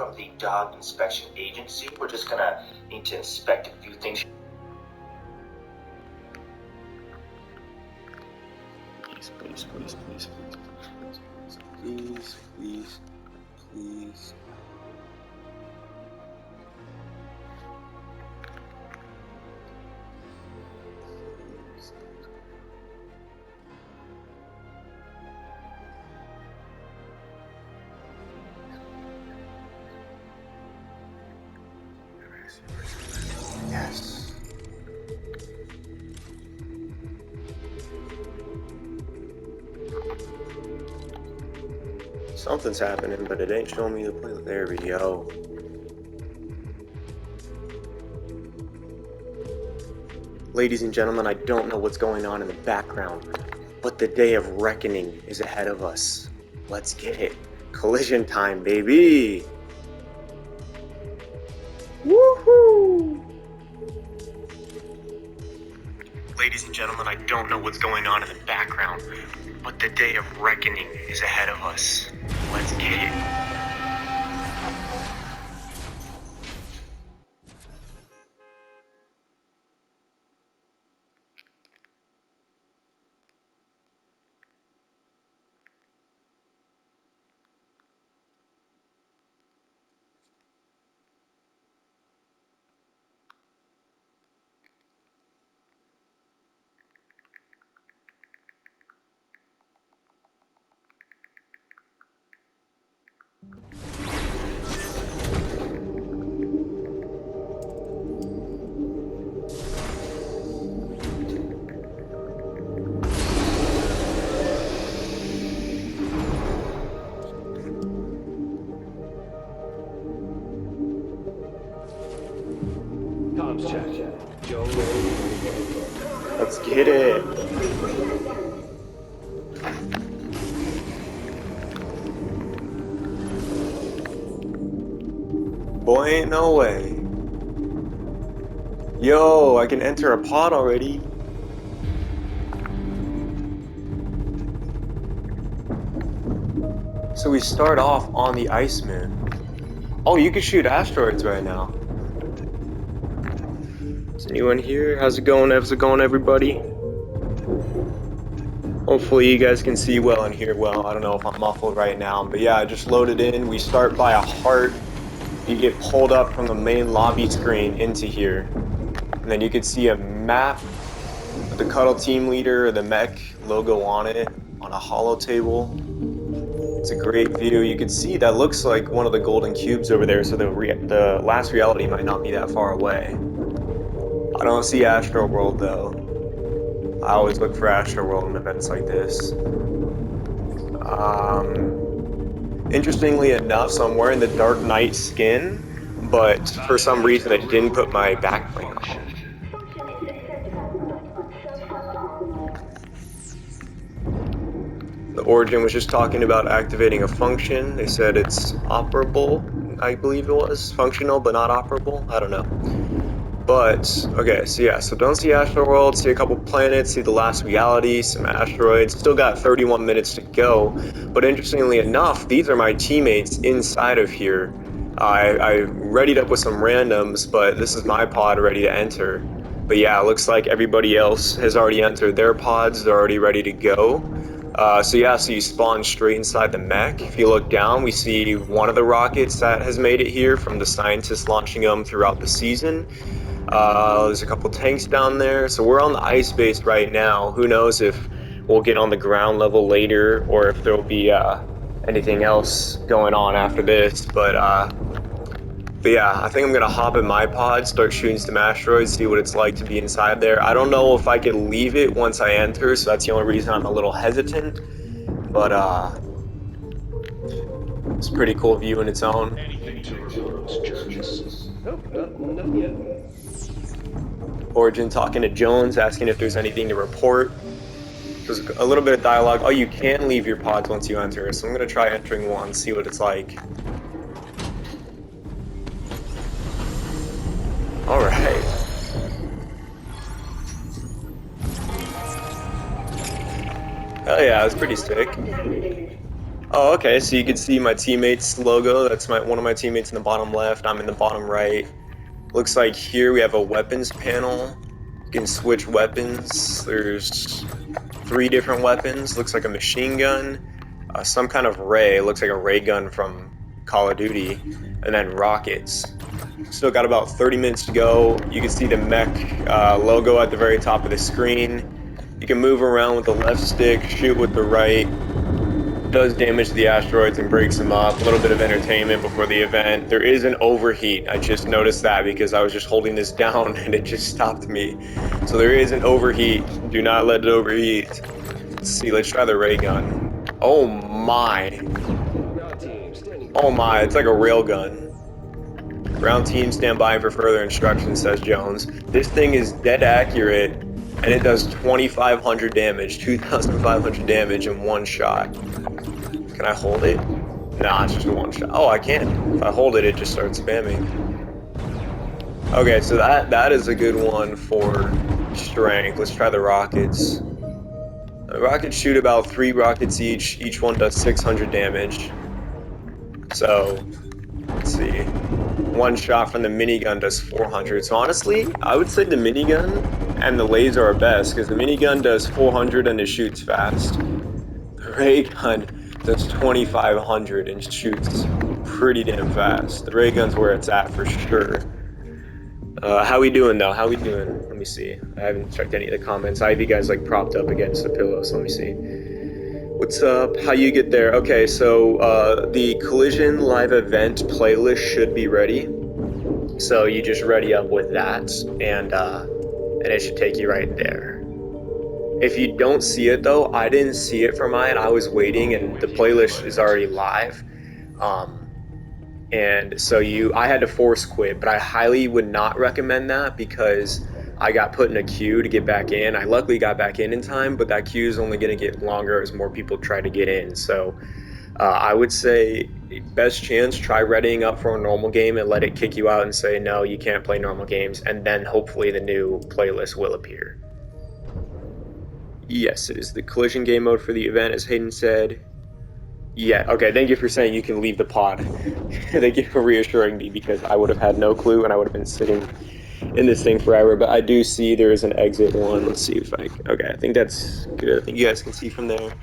from the Dog Inspection Agency. We're just gonna need to inspect a few things. Please. Yes. Something's happening, but it ain't showing me the play. There we go. Ladies and gentlemen, I don't know what's going on in the background, but the day of reckoning is ahead of us. Let's get it. Collision time, baby! Woohoo! Ladies and gentlemen, I don't know what's going on in the background, but the day of reckoning is ahead of us. Let's get it. Comms check. Joe. Let's get it. Boy, ain't no way. Yo, I can enter a pod already. So we start off on the Iceman. Oh, you can shoot asteroids right now. Is anyone here? How's it going, everybody? Hopefully you guys can see well and hear well. I don't know if I'm muffled right now, but yeah, I just loaded in. We start by a heart. You get pulled up from the main lobby screen into here. And then you can see a map with the Cuddle Team Leader or the Mech logo on it on a holo table. It's a great view. You can see that looks like one of the golden cubes over there, so the last reality might not be that far away. I don't see Astro World though. I always look for Astro World in events like this. Interestingly enough, so I'm wearing the Dark Knight skin, but for some reason I didn't put my backplane on. The Origin was just talking about activating a function. They said it's operable, I believe it was. Functional, but not operable. I don't know. But, okay, so yeah, so don't see Astro World, see a couple planets, see the last reality, some asteroids. Still got 31 minutes to go. But interestingly enough, these are my teammates inside of here. I readied up with some randoms, but this is my pod ready to enter. But yeah, it looks like everybody else has already entered their pods. They're already ready to go. So yeah, so you spawn straight inside the mech. If you look down, we see one of the rockets that has made it here from the scientists launching them throughout the season. There's a couple tanks down there. So we're on the ice base right now. Who knows if we'll get on the ground level later or if there'll be anything else going on after this. But yeah, I think I'm gonna hop in my pod, start shooting some asteroids, see what it's like to be inside there. I don't know if I can leave it once I enter, so that's the only reason I'm a little hesitant. But it's a pretty cool view in its own. Nope, not yet. Origin talking to Jones, asking if there's anything to report. There's a little bit of dialogue. Oh, you can leave your pods once you enter, so I'm gonna try entering one, see what it's like. Alright. Oh yeah, it's pretty sick. Oh, okay. So you can see my teammate's logo. That's one of my teammates in the bottom left. I'm in the bottom right. Looks like here we have a weapons panel. You can switch weapons. There's 3 different weapons. Looks like a machine gun, some kind of ray. Looks like a ray gun from Call of Duty, and then rockets. Still got about 30 minutes to go. You can see the mech logo at the very top of the screen. You can move around with the left stick, shoot with the right. Does damage to the asteroids and breaks them up. A little bit of entertainment before the event. There is an overheat. I just noticed that because I was just holding this down and it just stopped me. So there is an overheat. Do not let it overheat. Let's see, let's try the ray gun. Oh my. Oh my, it's like a rail gun. Ground team stand by for further instructions, says Jones. This thing is dead accurate, and it does 2,500 damage, 2,500 damage in one shot. Can I hold it? Nah, it's just a one shot. Oh, I can. If I hold it, it just starts spamming. Okay, so that is a good one for strength. Let's try the rockets. The rockets shoot about 3 rockets each. Each one does 600 damage. So, let's see. One shot from the minigun does 400. So honestly, I would say the minigun and the laser are best because the minigun does 400 and it shoots fast. The ray gun does 2,500 and shoots pretty damn fast. The ray gun's where it's at for sure. How we doing though? How we doing? Let me see. I haven't checked any of the comments. I have you guys like propped up against the pillow, so let me see. What's up? How you get there? Okay, so the Collision live event playlist should be ready. So you just ready up with that, and it should take you right there. If you don't see it though, I didn't see it for mine. I was waiting, and the playlist is already live. And so I had to force quit, but I highly would not recommend that because I got put in a queue to get back in. I luckily got back in time, but that queue is only going to get longer as more people try to get in. So I would say best chance, try readying up for a normal game and let it kick you out and say, no, you can't play normal games. And then hopefully the new playlist will appear. Yes, it is the collision game mode for the event, as Hayden said. Yeah, okay, thank you for saying you can leave the pod. Thank you for reassuring me because I would have had no clue and I would have been sitting in this thing forever. But I do see there is an exit one. Let's see if okay, I think that's good. I think you guys can see from there.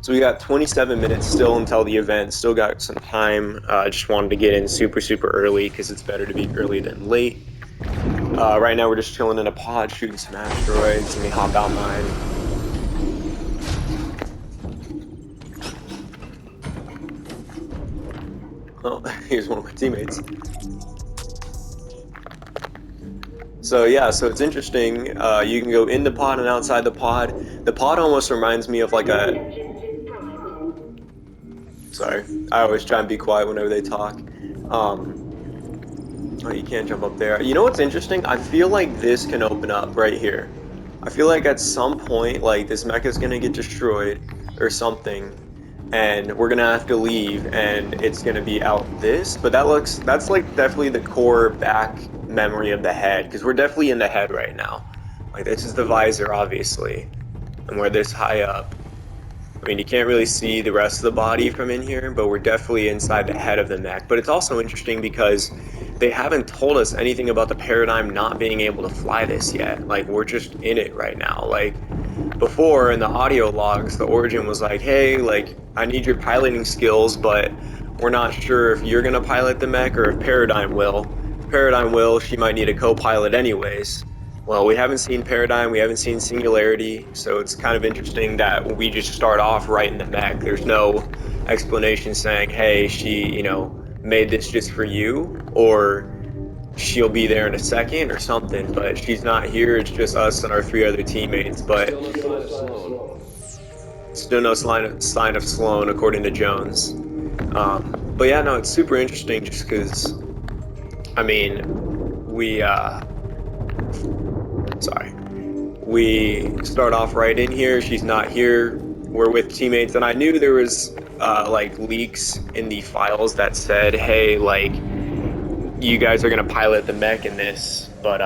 So we got 27 minutes still until the event. Still got some time. Just wanted to get in super early because it's better to be early than late. Right now we're just chilling in a pod shooting some asteroids. Let me hop out mine. Oh, here's one of my teammates. So yeah, so it's interesting. You can go in the pod and outside the pod. The pod almost reminds me of like a... Sorry, I always try and be quiet whenever they talk. Oh, you can't jump up there. You know what's interesting? I feel like this can open up right here. I feel like at some point, like this mecha is gonna get destroyed or something, and we're gonna have to leave, and it's gonna be out this. But that's like definitely the core back memory of the head, because we're definitely in the head right now. Like this is the visor, obviously, and we're this high up. I mean, you can't really see the rest of the body from in here, but we're definitely inside the head of the mech. But it's also interesting because they haven't told us anything about the paradigm not being able to fly this yet. Like, we're just in it right now. Like, before in the audio logs, the Origin was like, hey, like, I need your piloting skills, but we're not sure if you're gonna pilot the mech or if Paradigm will. If Paradigm will, she might need a co-pilot anyways. Well, we haven't seen Paradigm, we haven't seen Singularity, so it's kind of interesting that we just start off right in the mech. There's no explanation saying, hey, she, you know, made this just for you, or she'll be there in a second or something, but she's not here. It's just us and our 3 other teammates, but still no sign of Sloan, according to Jones. But yeah, no, it's super interesting just because, I mean, we start off right in here. She's not here. We're with teammates, and I knew there was like leaks in the files that said, hey, like, you guys are gonna pilot the mech in this, but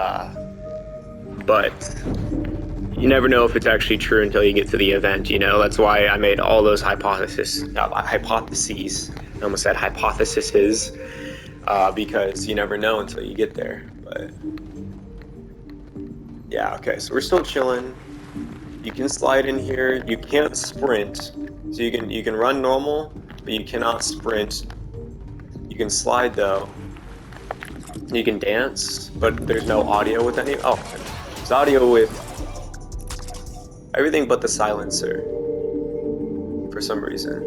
you never know if it's actually true until you get to the event, you know? That's why I made all those hypotheses. I almost said hypotheses, because you never know until you get there. But yeah, okay, so we're still chilling. You can slide in here. You can't sprint, so you can run normal, but you cannot sprint. You can slide though. You can dance, but there's no audio with any. Oh, there's audio with everything but the silencer for some reason.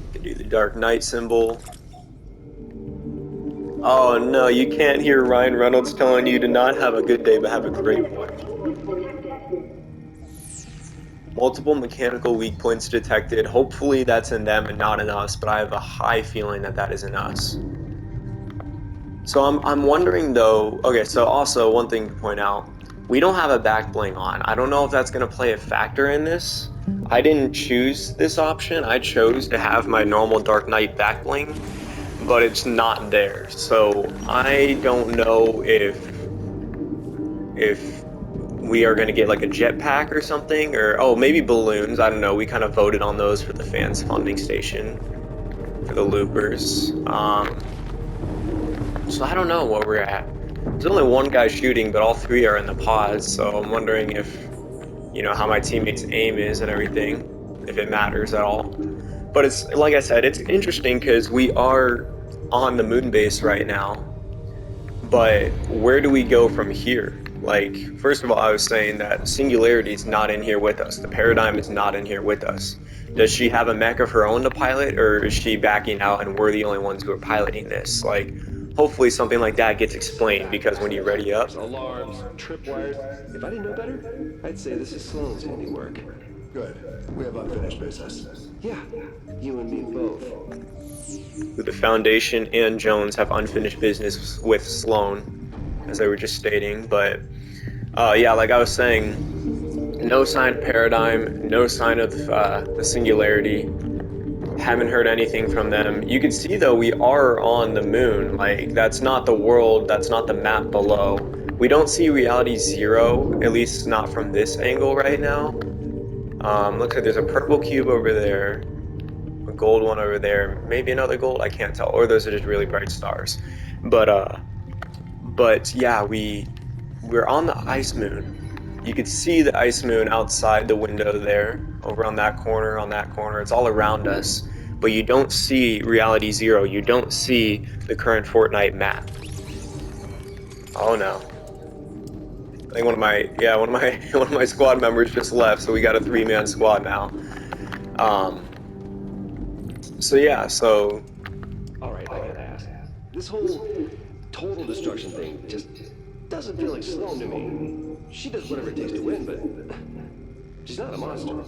You can do the Dark Knight symbol. Oh no, you can't hear Ryan Reynolds telling you to not have a good day, but have a great one. Multiple mechanical weak points detected. Hopefully that's in them and not in us, but I have a high feeling that that is in us. So I'm wondering though, okay, so also one thing to point out, we don't have a back bling on. I don't know if that's gonna play a factor in this. I didn't choose this option. I chose to have my normal Dark Knight back bling, but it's not there. So I don't know if we are going to get like a jetpack or something, or oh, maybe balloons. I don't know. We kind of voted on those for the fans funding station for the loopers. So I don't know what we're at. There's only one guy shooting, but all three are in the pods. So I'm wondering if, you know, how my teammates' aim is and everything, if it matters at all. But it's like I said, it's interesting because we are on the moon base right now. But where do we go from here? Like, first of all, I was saying that Singularity is not in here with us. The Paradigm is not in here with us. Does she have a mech of her own to pilot, or is she backing out and we're the only ones who are piloting this? Like, hopefully something like that gets explained, because when you ready up... Alarms, tripwires. If I didn't know better, I'd say this is Sloane's handiwork. Good. We have unfinished business. Yeah, you and me both. The Foundation and Jones have unfinished business with Sloane, as they were just stating, but yeah, like I was saying, no sign of Paradigm, no sign of the Singularity. Haven't heard anything from them. You can see though we are on the moon. Like, that's not the world, that's not the map below. We don't see Reality Zero, at least not from this angle right now. Looks like there's a purple cube over there, a gold one over there, maybe another gold, I can't tell, or those are just really bright stars. But yeah, we're on the ice moon. You could see the ice moon outside the window there, over on that corner, it's all around us. But you don't see Reality Zero, you don't see the current Fortnite map. Oh no. I think one of my squad members just left, so we got a 3-man squad now. So yeah, so... Alright, I gotta ask. This whole total destruction thing just doesn't feel like Sloane to me. She does whatever it takes to win, but she's not a monster.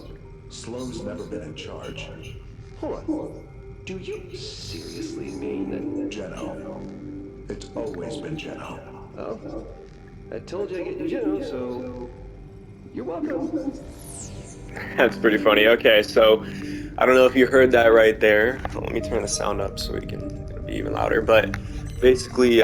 Sloane's never been in charge. Hold on. Do you seriously mean that... Geno. It's always been Geno. Oh, I told you I'd get you Geno, so you're welcome. That's pretty funny. Okay, so I don't know if you heard that right there. Let me turn the sound up so we can be even louder. But basically,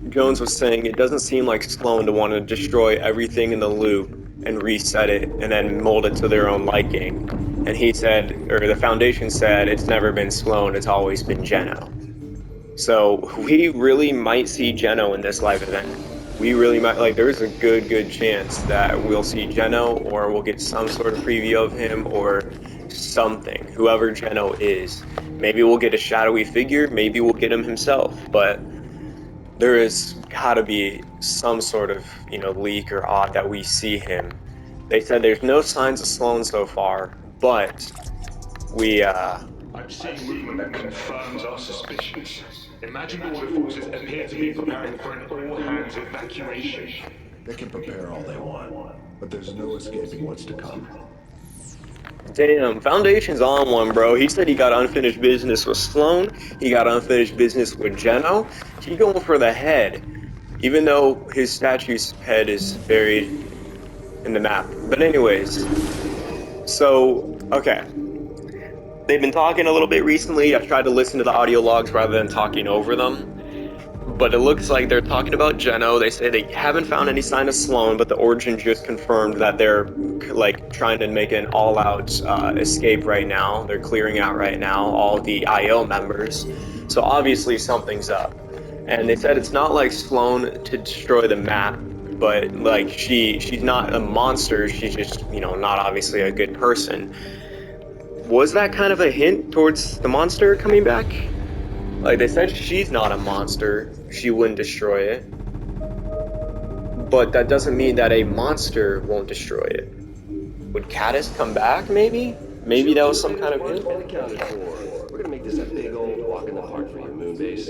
Jones was saying it doesn't seem like Sloane to want to destroy everything in the loop and reset it and then mold it to their own liking. And he said, or the Foundation said, it's never been Sloane, it's always been Geno. So we really might see Geno in this live event. We really might, like, there's a good chance that we'll see Geno, or we'll get some sort of preview of him, or something, whoever Geno is. Maybe we'll get a shadowy figure, maybe we'll get him himself, but there is gotta be some sort of, you know, leak or odd that we see him. They said there's no signs of Sloane so far, but we, I'm seeing movement that confirms our suspicions. Imagine border forces appear to be preparing for an all-hands evacuation. They can prepare all they want, but there's no escaping what's to come. Damn, Foundation's on one, bro. He said he got unfinished business with Sloane. He got unfinished business with Geno. He going for the head, even though his statue's head is buried in the map. But anyways, so, okay. They've been talking a little bit recently. I've tried to listen to the audio logs rather than talking over them. but it looks like they're talking about Geno. They say they haven't found any sign of Sloan, but the Origin just confirmed that they're like trying to make an all-out escape right now. They're clearing out right now all the IO members, so obviously something's up. And they said it's not like Sloan to destroy the map, but like she's not a monster. She's just, you know, not obviously a good person. Was that kind of a hint towards the monster coming back? Like, they said she's not a monster, she wouldn't destroy it. But that doesn't mean that a monster won't destroy it. Would Caddis come back, maybe? Maybe that was some kind of hint? And accounted for. We're gonna make this a big old walk in the park for your moon base.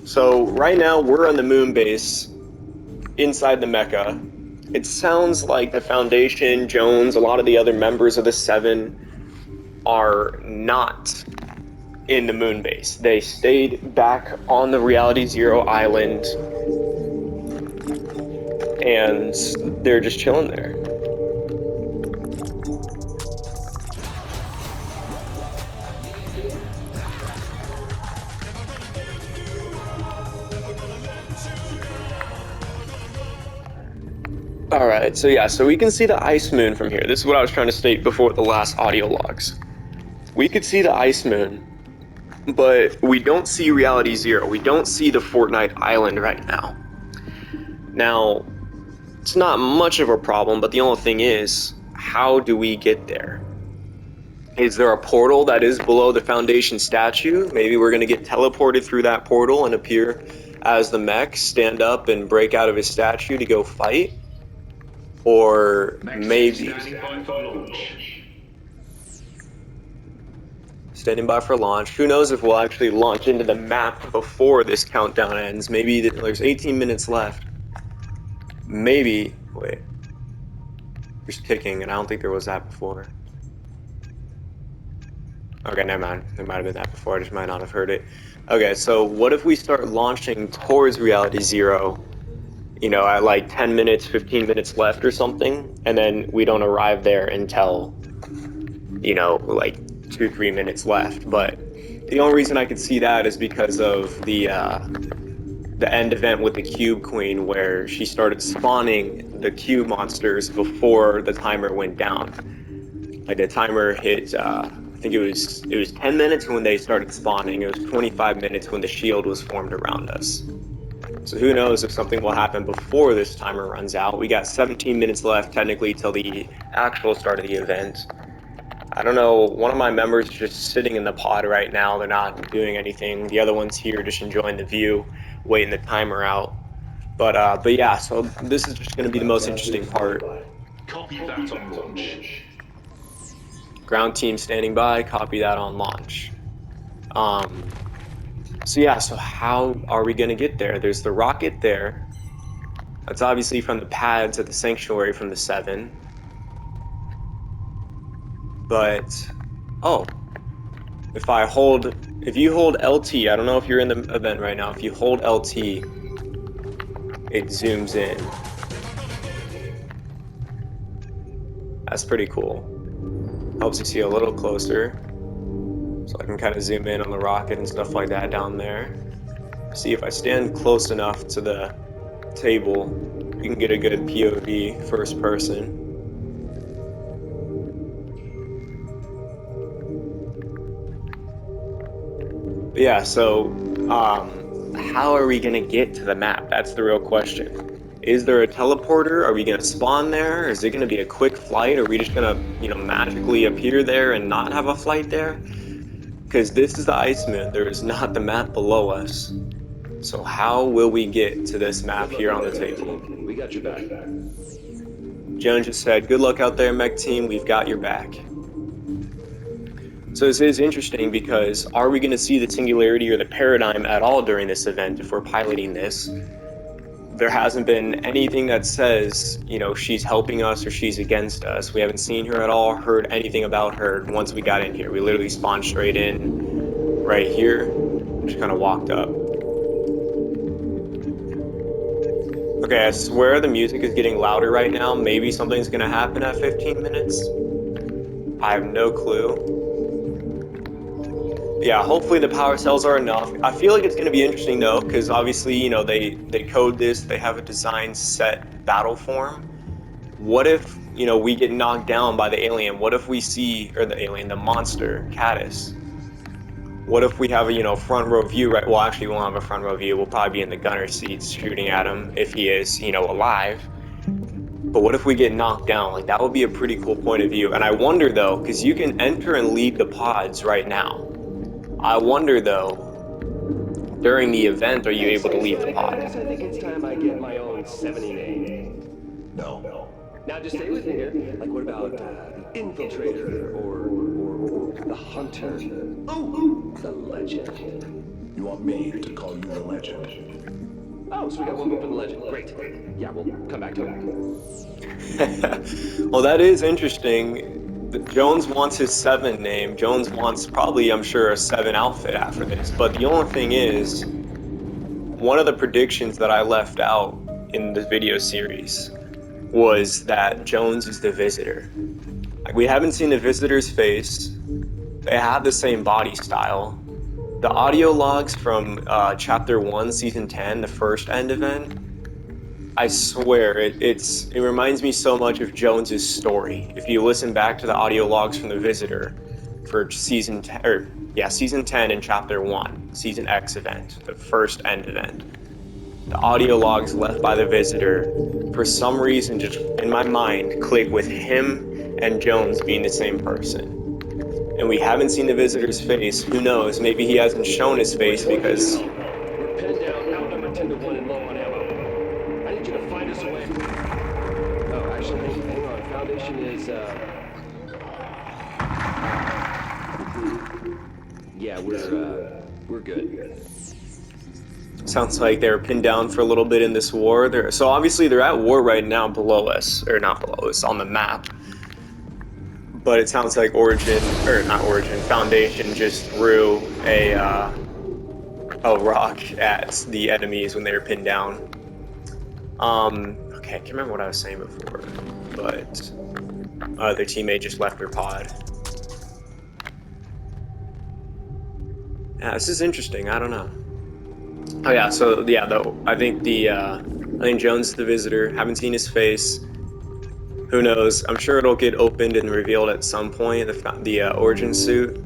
So, right now, we're on the moon base, inside the Mecha. It sounds like the Foundation, Jones, a lot of the other members of the Seven are not in the moon base. They stayed back on the Reality Zero island, and they're just chilling there. Alright, so yeah, so we can see the ice moon from here. This is what I was trying to state before the last audio logs. We could see the ice moon, but we don't see Reality Zero. We don't see the Fortnite island right now. Now, it's not much of a problem, but the only thing is, how do we get there? Is there a portal that is below the Foundation statue? Maybe we're going to get teleported through that portal and appear as the mech, stand up and break out of his statue to go fight? Or maybe... Standing by for launch. Who knows if we'll actually launch into the map before this countdown ends. Maybe there's 18 minutes left. Maybe... Wait. There's ticking, and I don't think there was that before. Okay, never mind. There might have been that before, I just might not have heard it. Okay, so what if we start launching towards Reality Zero, you know, at like 10 minutes, 15 minutes left or something, and then we don't arrive there until, you know, like 2-3 minutes left. But the only reason I could see that is because of the end event with the Cube Queen, where she started spawning the cube monsters before the timer went down. Like, the timer hit, I think it was 10 minutes when they started spawning. It was 25 minutes when the shield was formed around us. So who knows if something will happen before this timer runs out. We got 17 minutes left, technically, till the actual start of the event. I don't know, one of my members is just sitting in the pod right now. They're not doing anything. The other one's here just enjoying the view, waiting the timer out. But yeah, so this is just going to be the most interesting part. Copy that on launch. Ground team standing by, copy that on launch. So yeah, so how are we going to get there? There's the rocket there. That's obviously from the pads at the sanctuary from the 7. But, oh, if you hold LT, I don't know if you're in the event right now, if you hold LT, it zooms in. That's pretty cool. Helps you see a little closer. So I can kind of zoom in on the rocket and stuff like that down there. See, if I stand close enough to the table, you can get a good POV, first person. But yeah, so how are we gonna get to the map? That's the real question. Is there a teleporter? Are we gonna spawn there? Is it gonna be a quick flight? Are we just gonna, you know, magically appear there and not have a flight there? Because this is the ice moon. There is not the map below us. So how will we get to this map here on the table? We got your back. Jones just said, good luck out there, mech team. We've got your back. So this is interesting because are we going to see the singularity or the paradigm at all during this event if we're piloting this? There hasn't been anything that says, you know, she's helping us or she's against us. We haven't seen her at all, heard anything about her once we got in here. We literally spawned straight in right here, just kind of walked up. Okay, I swear the music is getting louder right now. Maybe something's going to happen at 15 minutes. I have no clue. yeah, hopefully the power cells are enough. I feel like it's going to be interesting though, because obviously, you know, they code this, they have a design set battle form. What if, you know, we get knocked down by the alien? What if we see, or the alien, the monster, Caddis? What if we have a, you know, front row view, right? Well, actually, we won't have a front row view. We'll probably be in the gunner seats shooting at him if he is, you know, alive. But what if we get knocked down? Like, that would be a pretty cool point of view. And I wonder, though, because you can enter and leave the pods right now. I wonder, though, during the event, are you Hey, able to leave the I pod? guess I think it's time I get my own 70 name. No. Now just stay with me here. Like what about the infiltrator or the hunter? Oh, the legend. You want me to call you the legend? Oh, so we got one more for the legend. Great. Yeah, we'll come back to it. Well, that is interesting. Jones wants his 7 name. Jones wants probably, I'm sure, a 7 outfit after this. But the only thing is, one of the predictions that I left out in the video series was that Jones is the visitor. Like, we haven't seen the visitor's face. They have the same body style. The audio logs from Chapter 1, Season 10, the first end event, I swear, it reminds me so much of Jones's story. If you listen back to the audio logs from the visitor for Season 10, Season 10 and Chapter 1, Season X event, the first end event, the audio logs left by the visitor, for some reason, just in my mind, click with him and Jones being the same person. And we haven't seen the visitor's face. Who knows? Maybe he hasn't shown his face because... We're pinned down, outnumbered 10 to 1 and low on ammo. I need you to find us a way. Oh, actually, hang on. Foundation is, yeah, we're good. Sounds like they're pinned down for a little bit in this war. So obviously they're at war right now below us, or not below us, on the map. But it sounds like Foundation just threw a rock at the enemies when they were pinned down. Okay, I can't remember what I was saying before, but their teammate just left their pod. Yeah, this is interesting. I don't know. Oh yeah, so yeah, though I think Jones is the visitor. Haven't seen his face. Who knows? I'm sure it'll get opened and revealed at some point. The origin suit,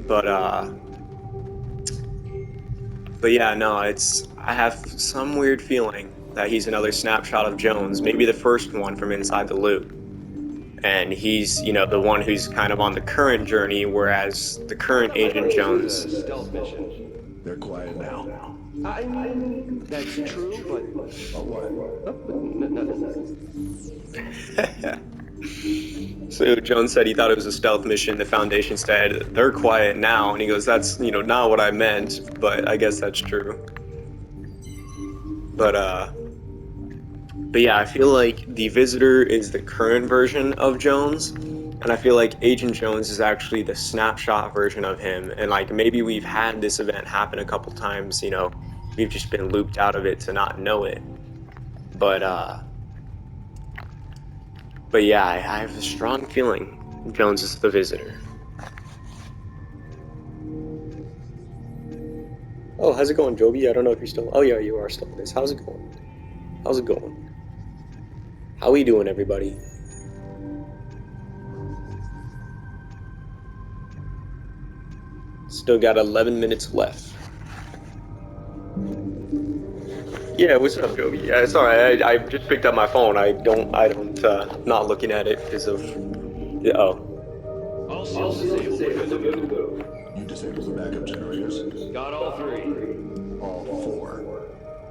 but yeah, no, I have some weird feeling that he's another snapshot of Jones, maybe the first one from inside the loop. And he's, you know, the one who's kind of on the current journey, whereas the current Agent Jones... Stealth mission. They're quiet now. I mean, that's true, but... Oh, what? Nothing. So Jones said he thought it was a stealth mission. The Foundation said, they're quiet now. And he goes, that's, you know, not what I meant, but I guess that's true. But yeah, I feel like the Visitor is the current version of Jones, and I feel like Agent Jones is actually the snapshot version of him. And like, maybe we've had this event happen a couple times, you know, we've just been looped out of it to not know it. But yeah, I have a strong feeling Jones is the Visitor. Oh, how's it going, Joby? I don't know if you're still... Oh yeah, you are still in this. How's it going? How's it going? How we doing, everybody? Still got 11 minutes left. Yeah, what's up, Joby? Yeah, it's alright. I just picked up my phone. I don't, not looking at it because of... All cells disabled. We're good to go. You disabled the backup generators? Got all 3. All 4.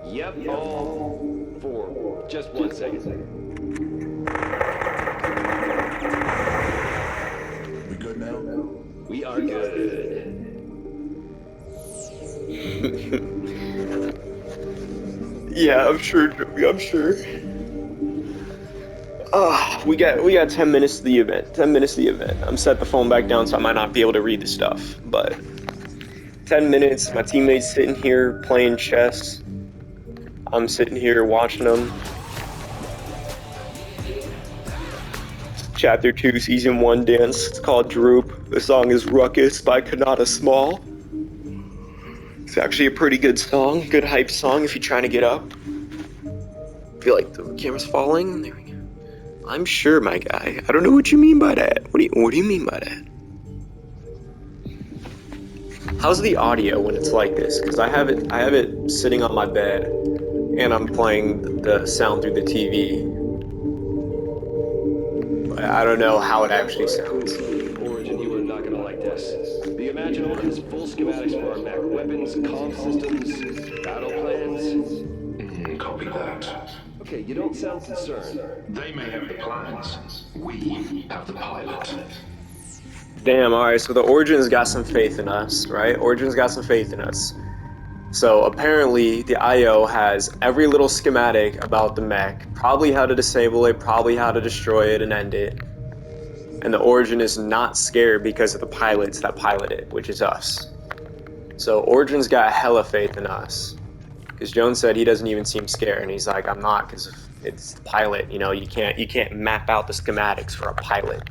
Yep, all 4. Just 1 second. We good now? We are good. Yeah, I'm sure, Joby, I'm sure. We got 10 minutes to the event. 10 minutes to the event. I'm set the phone back down, so I might not be able to read the stuff, but 10 minutes, my teammate's sitting here playing chess. I'm sitting here watching them. Chapter 2, Season 1 dance. It's called Droop. The song is Ruckus by Kanata Small. It's actually a pretty good song, good hype song if you're trying to get up. I feel like the camera's falling. There we go. I'm sure, my guy. I don't know what you mean by that. What do you mean by that? How's the audio when it's like this? Because I have it sitting on my bed, and I'm playing the sound through the TV. But I don't know how it actually sounds. Origin, you are not gonna like this. The Imaginal has full schematics for our mech weapons, comm systems, battle plans. Copy that. Okay, you don't sound concerned. They may have the plans. We have the pilot. Damn, alright, so the Origin's got some faith in us, right? Origin's got some faith in us. So apparently the IO has every little schematic about the mech, probably how to disable it, probably how to destroy it and end it. And the Origin is not scared because of the pilots that pilot it, which is us. So Origin's got hella faith in us. Because Jones said he doesn't even seem scared, and he's like, I'm not, because it's the pilot, you know, you can't map out the schematics for a pilot.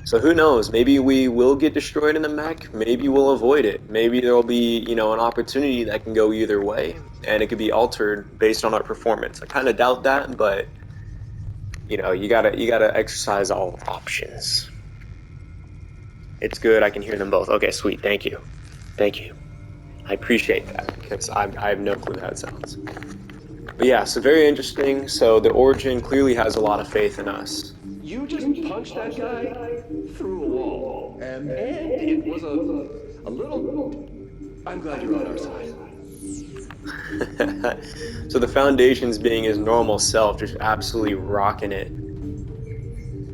So who knows, maybe we will get destroyed in the mech, maybe we'll avoid it. Maybe there'll be, you know, an opportunity that can go either way, and it could be altered based on our performance. I kind of doubt that, but, you know, you gotta exercise all options. It's good, I can hear them both. Okay, sweet, thank you. Thank you. I appreciate that, because I have no clue how it sounds. But yeah, so very interesting. So the Origin clearly has a lot of faith in us. You just punched that guy through a wall. And it was a little... I'm glad you're on our side. So the Foundation's being his normal self, just absolutely rocking it.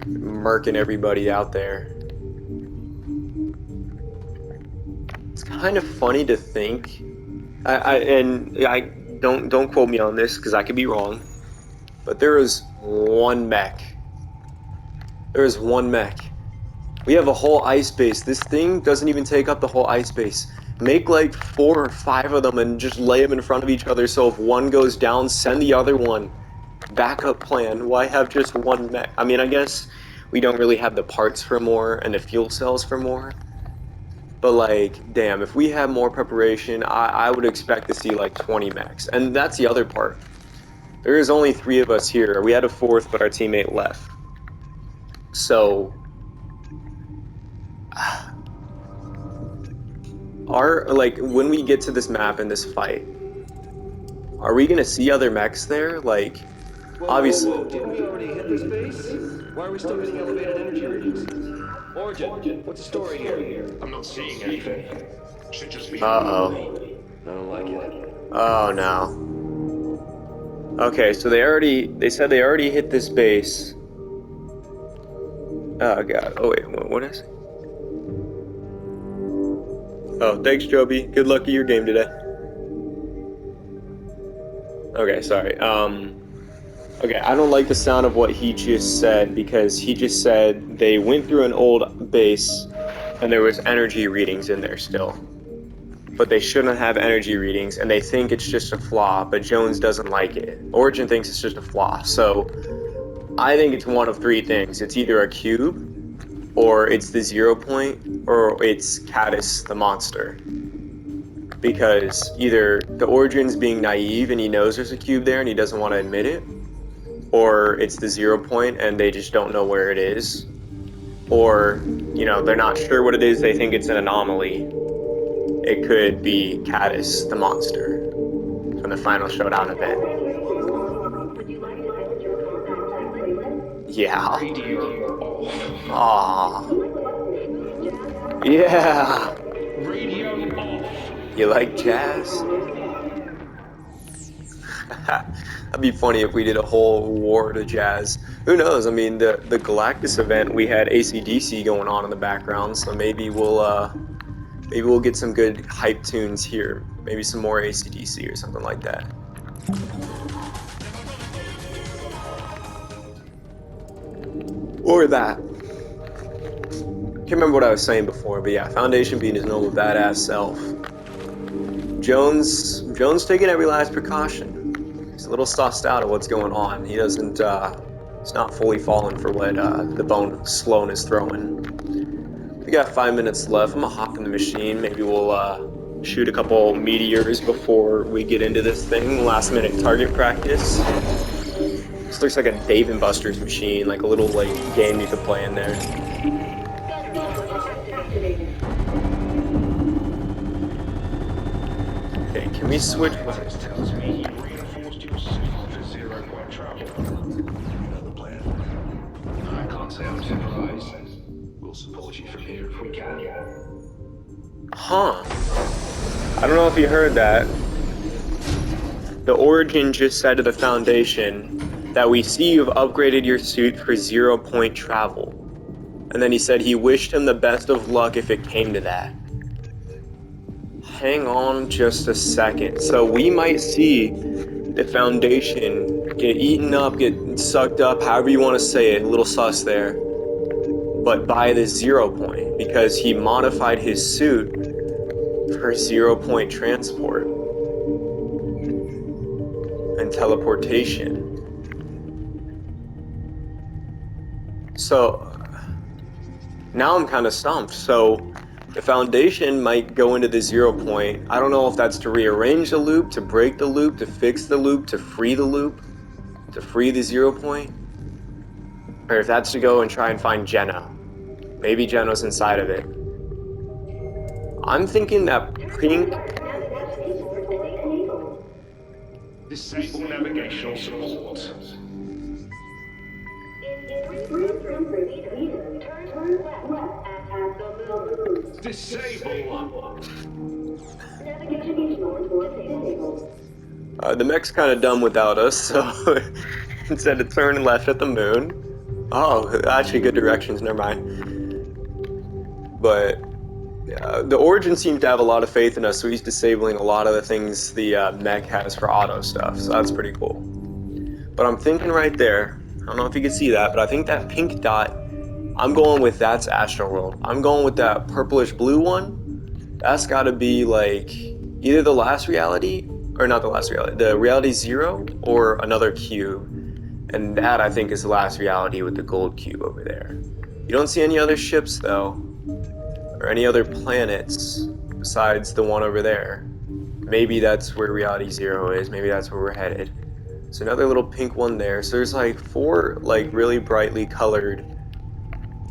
Murking everybody out there. It's kind of funny to think, I don't quote me on this because I could be wrong, but there is one mech. There is one mech. We have a whole ice base. This thing doesn't even take up the whole ice base. Make like 4 or 5 of them and just lay them in front of each other so if one goes down, send the other one. Backup plan. Why have just one mech? I mean, I guess we don't really have the parts for more and the fuel cells for more. But like, damn, if we had more preparation, I would expect to see like 20 mechs. And that's the other part. There is only 3 of us here. We had a 4th, but our teammate left. So, when we get to this map in this fight, are we gonna see other mechs there? Like, Whoa, obviously. whoa, whoa. Didn't we already hit this base? Why are we still getting elevated energy readings? Origin, what's the story here? I'm not seeing anything. Should just be. Uh-oh. I don't like it. Oh no. Okay, so they said they already hit this base. Oh god. Oh wait, what is it? Oh, thanks Joby. Good luck at your game today. Okay, sorry. Okay, I don't like the sound of what he just said because he just said they went through an old base and there was energy readings in there still. But they shouldn't have energy readings and they think it's just a flaw, but Jones doesn't like it. Origin thinks it's just a flaw. So I think it's one of 3 things. It's either a cube, or it's the 0 point, or it's Caddis the monster. Because either the Origin's being naive and he knows there's a cube there and he doesn't want to admit it, or it's the 0 point and they just don't know where it is, or, you know, they're not sure what it is, they think it's an anomaly. It could be Caddis the monster from the final showdown event. Yeah. Aww. Yeah. Radio off. You like jazz? That'd be funny if we did a whole war to jazz. Who knows? I mean, the Galactus event, we had AC/DC going on in the background, so maybe we'll get some good hype tunes here. Maybe some more AC/DC or something like that. Or that. Can't remember what I was saying before, but yeah, Foundation being his normal badass self. Jones taking every last precaution. He's a little sussed out of what's going on. He doesn't, he's not fully fallen for what the Bone Sloan is throwing. We got 5 minutes left. I'm gonna hop in the machine. Maybe we'll shoot a couple meteors before we get into this thing. Last minute target practice. This looks like a Dave and Buster's machine, like a little like game you could play in there. Okay, can we switch? This tells me he reinforced your suit for 0-point travel. You know the plan. I can't say I'm surprised. We'll support you from here if we can. Huh. I don't know if you heard that. The Origin just said to the Foundation that we see you've upgraded your suit for 0-point travel. And then he said he wished him the best of luck if it came to that. Hang on just a second. So we might see the Foundation get eaten up, get sucked up, however you want to say it, a little sus there. But by the 0-point, because he modified his suit for 0-point transport and teleportation. So now I'm kind of stumped. So the Foundation might go into the 0-point. I don't know if that's to rearrange the loop, to break the loop, to fix the loop, to free the loop, to free the 0-point, or if that's to go and try and find Jenna. Maybe Jenna's inside of it. I'm thinking that Pink. Disable navigational support. Disable. The mech's kind of dumb without us, so instead of turning left at the moon. Oh, actually good directions, never mind. But the Origin seems to have a lot of faith in us, so he's disabling a lot of the things the mech has for auto stuff, so that's pretty cool. But I'm thinking right there, I don't know if you can see that, but I think that pink dot, I'm going with that's Astroworld. I'm going with that purplish blue one. That's gotta be like either the last reality, or not the last reality, the reality 0 or another cube. And that I think is the last reality with the gold cube over there. You don't see any other ships though, or any other planets besides the one over there. Maybe that's where reality 0 is, maybe that's where we're headed. So another little pink one there. So there's like 4 like really brightly colored,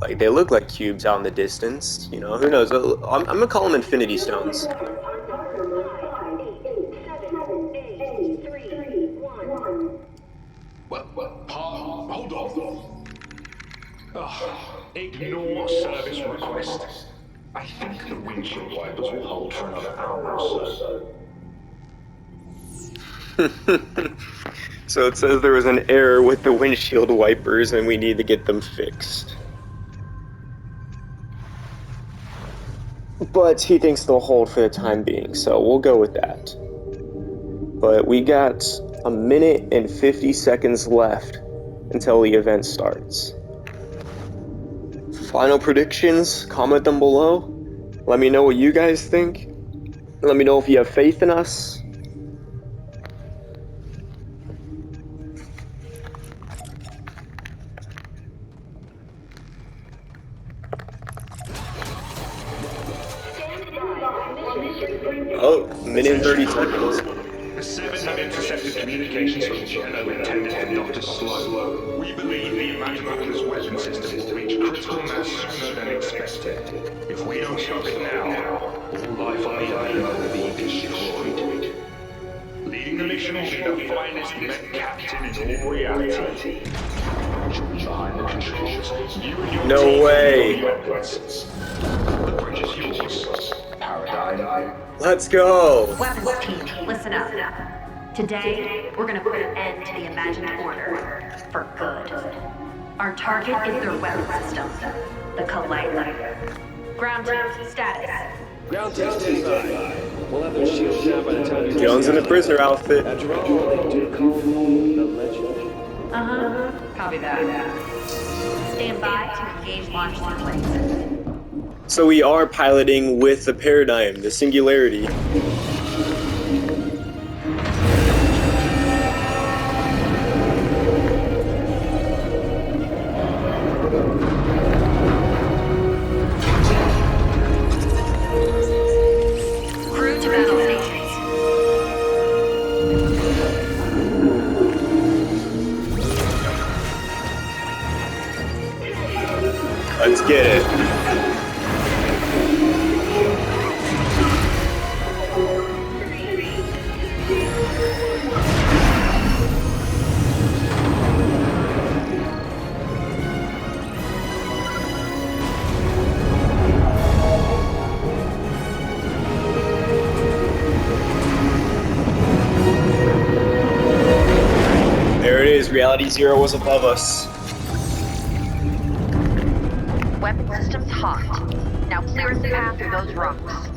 like they look like cubes out in the distance, you know, who knows. I'm gonna call them infinity stones. Hold on. Ignore service request. I think the windshield wipers will hold for another hour or so. So it says there was an error with the windshield wipers and we need to get them fixed. But he thinks they'll hold for the time being, so we'll go with that. But we got 1 minute and 50 seconds left until the event starts. Final predictions, comment them below. Let me know what you guys think. Let me know if you have faith in us. Oh, minute and 30 seconds. The 7 have intercepted communications from Jenna intended for Dr. Slow. We believe the Imaginator's weapon system will reach critical mass sooner than expected. If we don't stop it now, all life on the island will be destroyed. Leading the mission will be the finest Met captain in all reality. She'll be behind the controls. You and your No team way. will be weapons. The bridge is yours. Paradigm. Let's go. Weapons team, listen up. Today, we're gonna put an end to the imagined order for good. Our target is their weapon system, the Collider. Ground team, status. Ground team standing by. We'll have those shields down by the time you Jones in the prisoner outfit. After all, they do call me the legend. Copy that. Stand by to engage launch sequence. So we are piloting with the paradigm, the singularity. get it. There it is. Reality Zero was above us. Weapon system's hot. Now clear us the path through those rocks.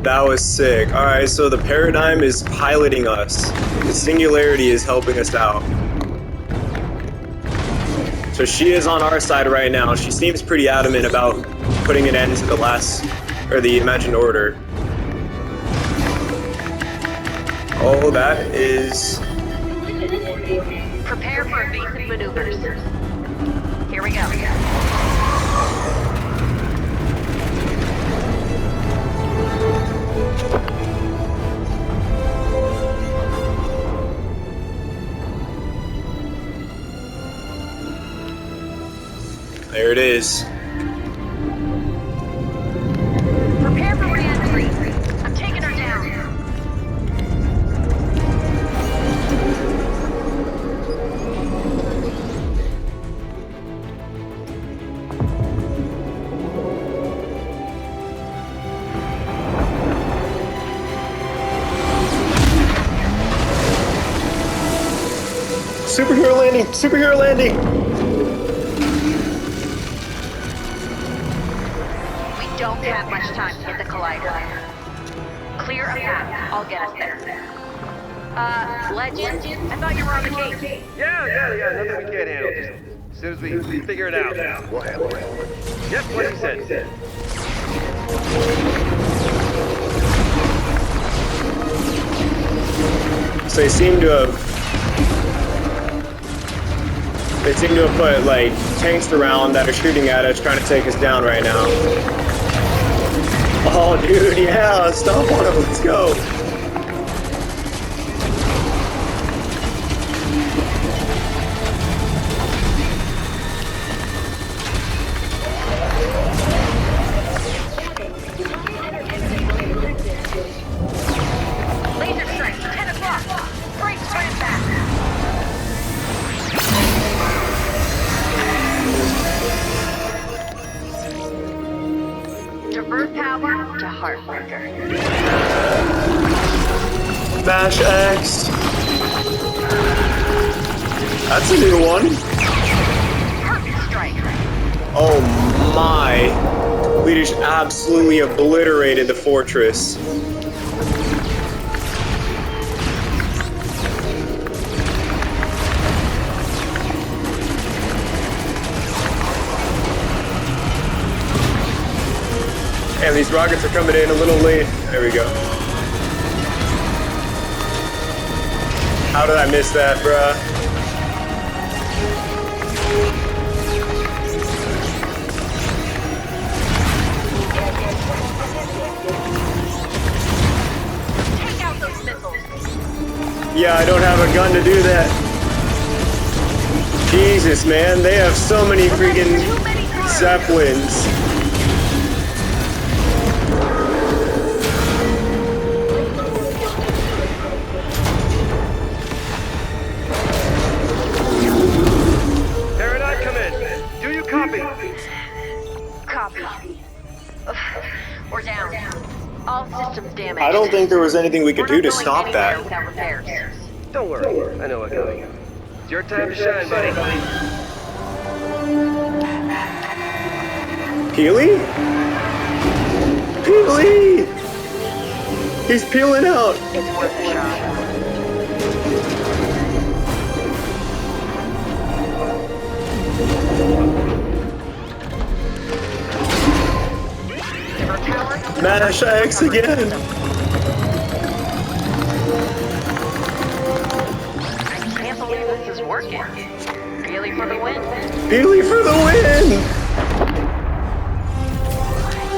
That was sick. Alright, so the Paradigm is piloting us. The Singularity is helping us out. So she is on our side right now. She seems pretty adamant about putting an end to the Imagined Order. Oh, that is... Prepare for evasive maneuvers. Here we go. There it is. Prepare for re-entry. I'm taking her down. Superhero landing! Superhero landing! We don't have much time to hit the collider. Clear a path. I'll get us there. Legend? I thought you were on the case. Yeah, nothing we can't handle. Just as soon as we figure it out, we'll handle it. Yep, what he said. So they seem to have put like tanks around that are shooting at us, trying to take us down right now. Oh dude, yeah, stomp on it, let's go. Laser strike, 10 o'clock. Break slam back. Divert power to Heartbreaker. Bash X. That's a new one. Perfect strike. Oh my. We just absolutely obliterated the fortress. And these rockets are coming in a little late. There we go. How did I miss that, bruh? Take out those missiles. Yeah, I don't have a gun to do that. Jesus, man, they have so many freaking Zeppelins. Paradigm, come in. Do you copy? Copy. Ugh, we're down. All systems damaged. I don't think there was anything we could We're do to not going stop anywhere that. without repairs. Don't worry, I know what goes. It's your time to shine, buddy. Peely? Peely! He's peeling out. It's worth a shot. Divert power. Mash X again. I can't believe this is working. Really for the win. Peely for the win!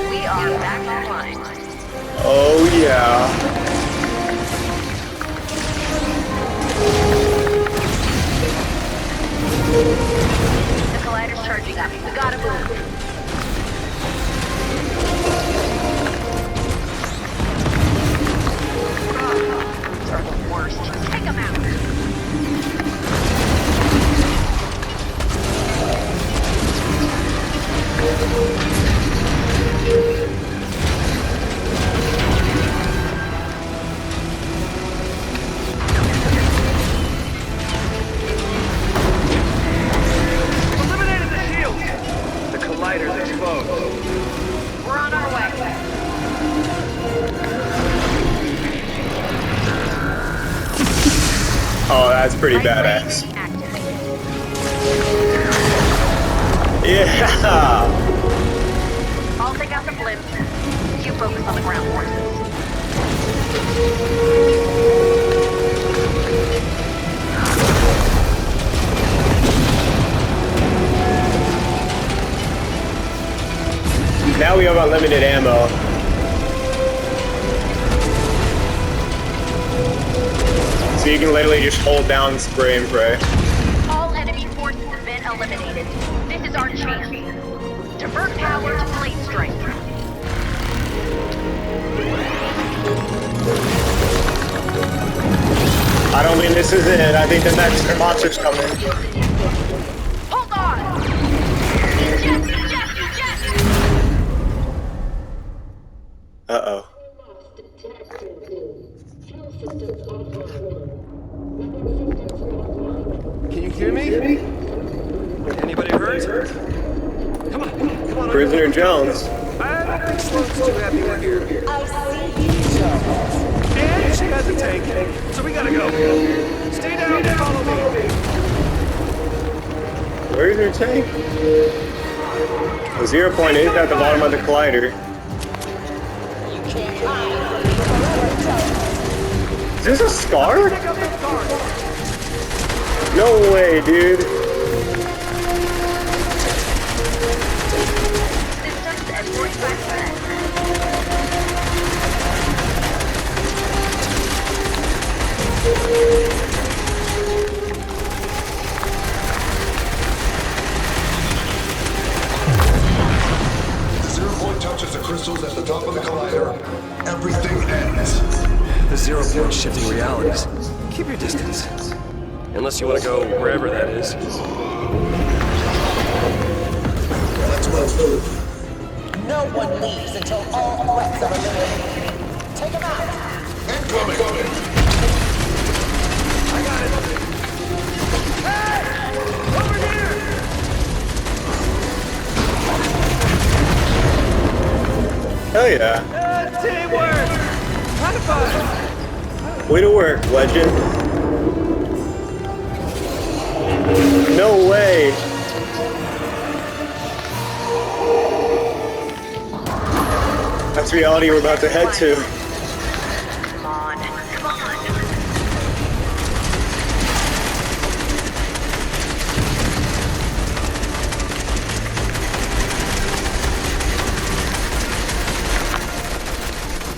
We are back online. Oh yeah. them. We gotta move. These are the worst. Take them out. Eliminated the shield! The collider's exposed. We're on our way. Oh, that's pretty badass. Yeah. I'll take out the blimps. You focus on the ground forces. Now we have unlimited ammo. So you can literally just hold down, spray and pray. All enemy forces have been eliminated. This is our chance. Divert power to blade strength. I don't think this is it. I think the next monster's coming. Hold on! Eject! Uh-oh. Can you hear me? Anybody hurt? Come on, come on. Prisoner Jones. I don't think Sloan's too happy we're here. I see you, Jones. And she has a tank, so we gotta go. Stay down and follow me. Where's her tank? The 0 point is at the bottom of the collider. You can't hide forever, Jones. Is this a scar? Pick up the car. No way, dude. Systems at 45%. The 0 point touches the crystals at the top of the collider. Everything ends. The 0 point shifting realities. Keep your distance. Unless you want to go wherever that is. Let's move. No one leaves until all threats are eliminated. Take them out. Incoming. I got it. Hey! Over here! Hell yeah. Teamwork! High five! Way to work, legend. No way. That's reality we're about to head to. Come on, come on.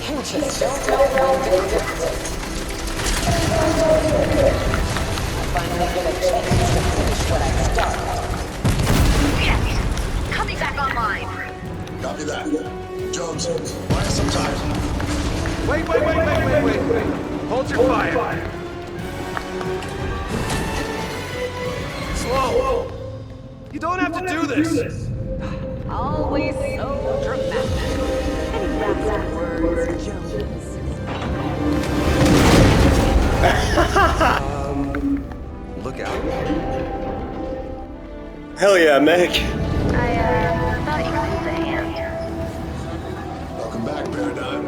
You just don't know when to quit. I finally get a chance to finish what I started. Yes! Coming back online. Copy that. Jones, buy us some time. Wait. Hold your fire. Slow. You don't have to do this. Always so dramatic. Any last words, Jones? Look out. Hell yeah, Meg. I thought you could use a hand. Welcome back, Paradigm.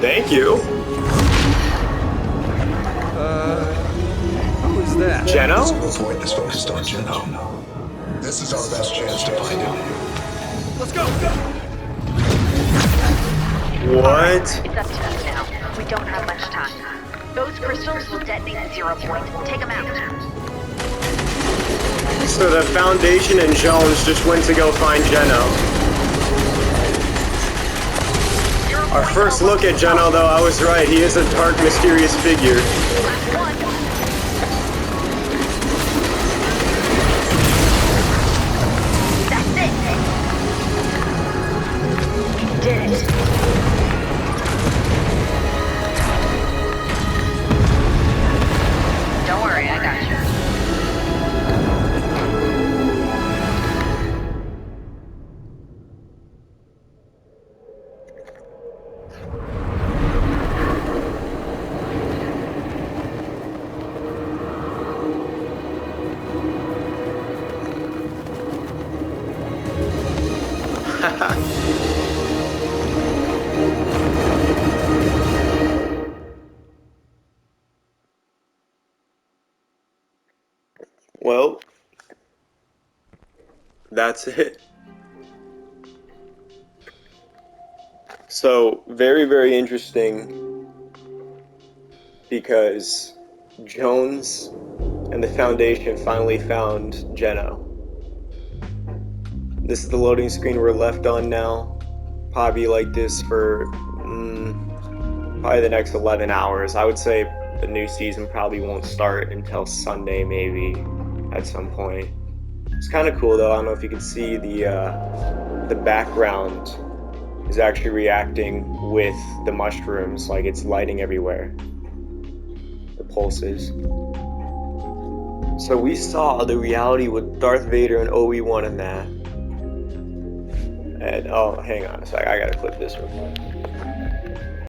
Thank you. Who is that? Jeno? This point is focused on Jeno. This is our best chance to find him. Let's go. What? It's up to us now. We don't have much time. Those crystals will detonate the 0 point. Take them out. So the Foundation and Jones just went to go find Jeno. Our first look at Jeno, though, I was right. He is a dark, mysterious figure. Last one. Well, that's it. So, very, very interesting because Jones and the Foundation finally found Geno. This is the loading screen we're left on now. Probably like this for probably the next 11 hours. I would say the new season probably won't start until Sunday, maybe at some point. It's kind of cool though. I don't know if you can see the background is actually reacting with the mushrooms, like it's lighting everywhere. The pulses. So we saw the reality with Darth Vader and Obi-Wan in that. And oh, hang on a sec, I gotta clip this real quick.